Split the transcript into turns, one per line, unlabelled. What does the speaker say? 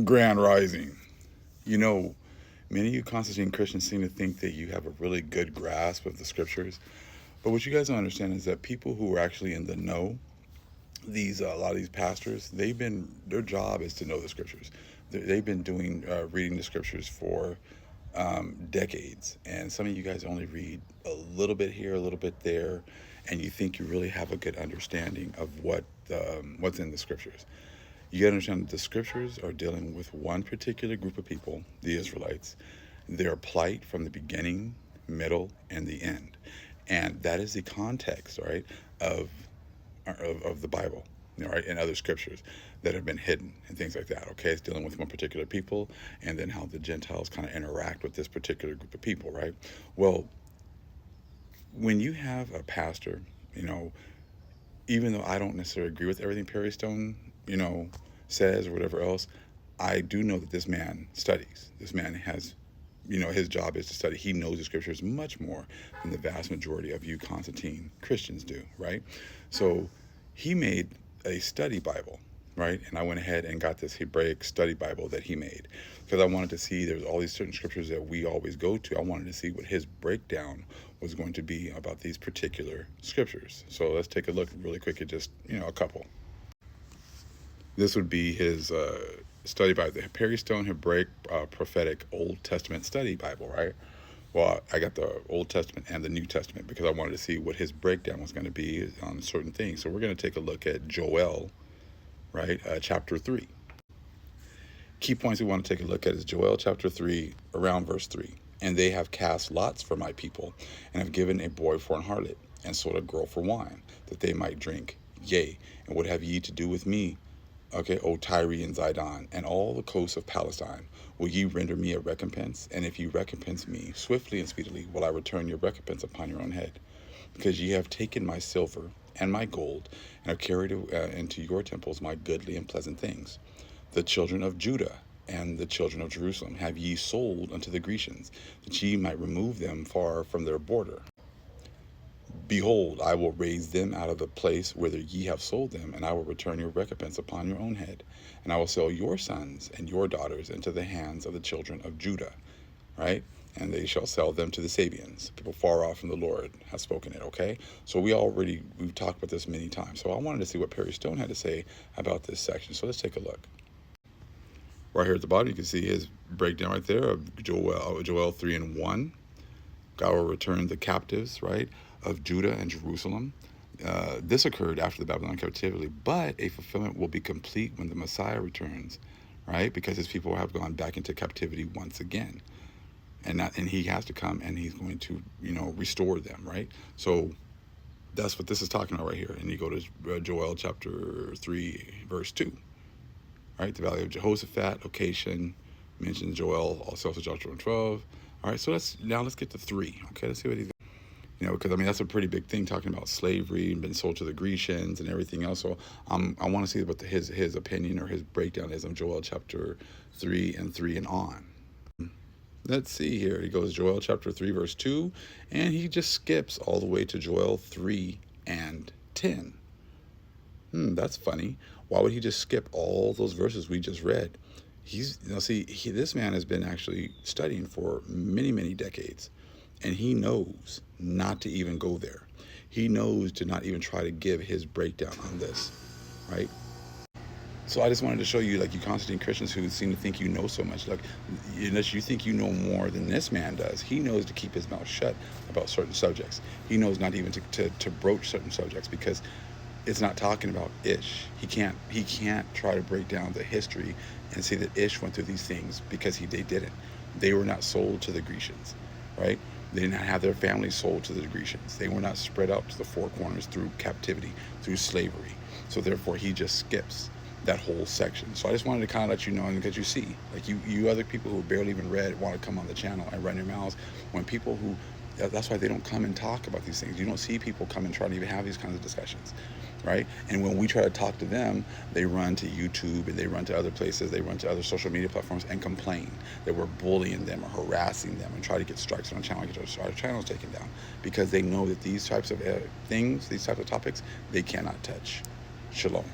Grand Rising. You know, many of you Constantine Christians seem to think that you have a really good grasp of the scriptures. But what you guys don't understand is that people who are actually in the know, these a lot of these pastors, their job is to know the scriptures. They've been doing reading the scriptures for decades, and some of you guys only read a little bit here, a little bit there, and you think you really have a good understanding of what's in the scriptures. You got to understand that the scriptures are dealing with one particular group of people, the Israelites, their plight from the beginning, middle, and the end. And that is the context, right, of of the Bible, right, and other scriptures that have been hidden and things like that. Okay, it's dealing with one particular people, and then how the Gentiles kind of interact with this particular group of people, right? Well, when you have a pastor, you know, even though I don't necessarily agree with everything Perry Stone, says or whatever else, I do know that this man studies. This man has, his job is to study. He knows the scriptures much more than the vast majority of you Constantine Christians do, right? So he made a study Bible, right? And I went ahead and got this Hebraic study Bible that he made because I wanted to see there's all these certain scriptures that we always go to. I wanted to see what his breakdown was going to be about these particular scriptures. So let's take a look really quick at just, a couple. This would be his study Bible, the Perry Stone Hebraic Prophetic Old Testament Study Bible, right? Well, I got the Old Testament and the New Testament because I wanted to see what his breakdown was going to be on certain things. So we're going to take a look at Joel, right, chapter 3. Key points we want to take a look at is Joel chapter 3, around verse 3. And they have cast lots for my people, and have given a boy for an harlot, and sold a girl for wine, that they might drink. Yea, and what have ye to do with me, okay, O Tyre and Zidon, and all the coasts of Palestine? Will ye render me a recompense? And if ye recompense me, swiftly and speedily will I return your recompense upon your own head. Because ye have taken my silver and my gold, and have carried into your temples my goodly and pleasant things. The children of Judah and the children of Jerusalem have ye sold unto the Grecians, that ye might remove them far from their border. Behold, I will raise them out of the place whither ye have sold them, and I will return your recompense upon your own head. And I will sell your sons and your daughters into the hands of the children of Judah, right? And they shall sell them to the Sabians, people far off from the Lord has spoken it, okay? So we've talked about this many times. So I wanted to see what Perry Stone had to say about this section. So let's take a look. Right here at the bottom, you can see his breakdown right there of Joel 3 and 1. God will return the captives, right, of Judah and Jerusalem. This occurred after the Babylonian captivity, but a fulfillment will be complete when the Messiah returns, right? Because his people have gone back into captivity once again, and he has to come and he's going to, restore them, right? So that's what this is talking about right here. And you go to Joel chapter 3, verse 2, right? The Valley of Jehoshaphat, location mentions Joel, also chapter 12. All right, so let's get to 3. Okay, let's see what he's. Because that's a pretty big thing, talking about slavery and been sold to the Grecians and everything else. So I want to see what his opinion or his breakdown is on Joel chapter 3 and on. Let's see here. He goes Joel chapter 3 verse 2, and he just skips all the way to Joel 3 and 10. That's funny. Why would he just skip all those verses we just read? This man has been actually studying for many, many decades. And he knows not to even go there. He knows to not even try to give his breakdown on this, right? So I just wanted to show you, like, you Constantine Christians who seem to think you know so much, like, unless you think you know more than this man does. He knows to keep his mouth shut about certain subjects. He knows not even to broach certain subjects because it's not talking about Ish. He can't try to break down the history and say that Ish went through these things because they didn't. They were not sold to the Grecians, right? They did not have their families sold to the Grecians. They were not spread out to the four corners through captivity, through slavery. So therefore, he just skips that whole section. So I just wanted to kind of let you know, because you see, like, you other people who barely even read want to come on the channel and run your mouths. When people who, that's why they don't come and talk about these things. You don't see people come and try to even have these kinds of discussions, right? And when we try to talk to them, they run to YouTube and they run to other places. They run to other social media platforms and complain that we're bullying them or harassing them and try to get strikes on the channel, get our channels taken down, because they know that these types of things, these types of topics, they cannot touch. Shalom.